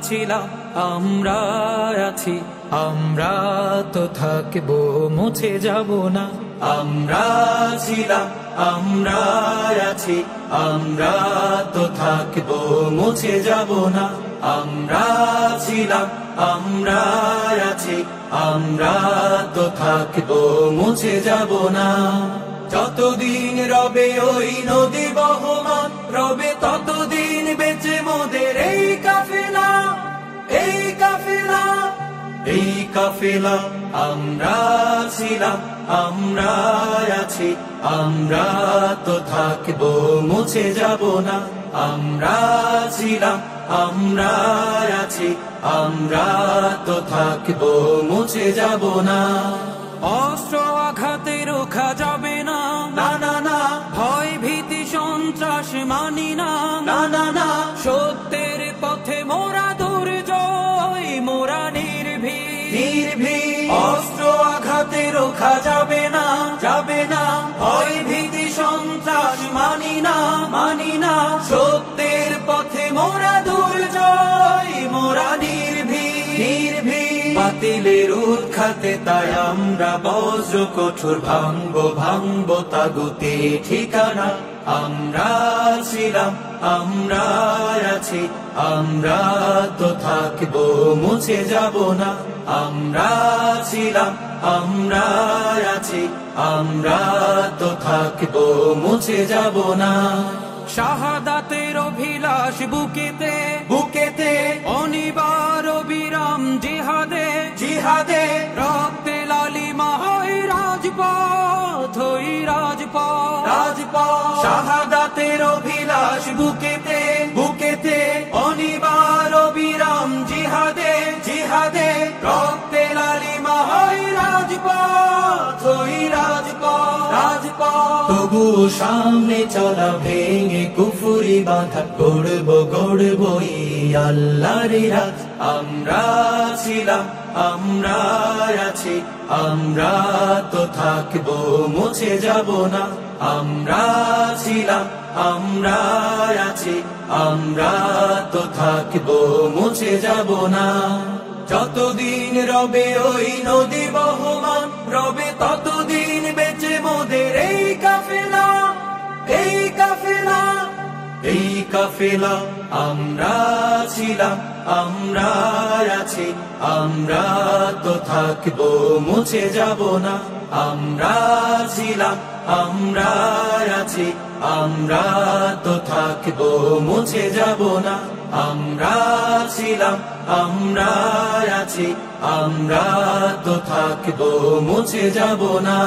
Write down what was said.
ছিলাম আমরা আছি আমরা তো থাকবো মুছে যাব না আমরা ছিলাম আমরা আছি আমরা তো থাকবো মুছে যাব না আমরা ছিলাম আমরা আছি আমরা তো থাকবো মুছে যাব না যতদিন রবে ওই নদী বহমান রবে ততদিন বেঁচে মোদের এই কাফেলা এই কাফেলা এই কাফেলা আমরা ছিলাম আমরা আছি আমরা তো থাকবো মুছে যাব না আমরা ছিলাম আমরা আছি আমরা তো থাকবো মুছে যাব না অস্ত্র আঘাতে রোখা যাবে না না না না ভয় ভীতি সন্ত্রাস মানি না না না না সত্যের পথে মোরা দুর্জয় মোরা নির্ভীক অস্ত্র আঘাতে রোখা যাবে না ভয় ভীতি সন্ত্রাস মানি না সত্যের পথে মোরা দুর্জয় মোরা নির্ভীক বাতিলের উৎখাতে তাই আমরা বজ্র কঠোর ভাঙবো তাগুতে ঠিকানা আমরা ছিলাম আমরা আছি আমরা তো থাকবো মুছে যাব না আমরা ছিলাম আমরা আছি আমরা তো থাকবো মুছে যাব না শাহাদাতের অভিলাষ বুকেতে অনিবার বিরাম জিহাদে রক্তে লালিমা হয় রাজপথ শাহাদাতের অভিলাষ বুকেতে অনিবার বিরাম জিহাদে রক্তে লালিমা হয় রাজপথ তবু সামনে চলা ভেঙে কুফুরি বাঁধা গড়বো আল্লাহর রাজ আমরা ছিলাম আমরা আছি আমরা তো থাকবো মুছে যাব না আমরা ছিলাম আমরা আছি আমরা তো থাকবো মুছে যাব না যতদিন রবে ওই নদী বহমান রবে ততদিন বেঁচে মোদের এই কাফেলা এই কাফেলা এই কাফেলা আমরা ছিলাম আমরা আছি আমরা তো থাকবো মুছে যাব না আমরা ছিলাম আমরা আছি আমরা তো থাকবো মুছে যাব না আমরা ছিলাম আমরা আছি আমরা তো থাকবো মুছে যাব না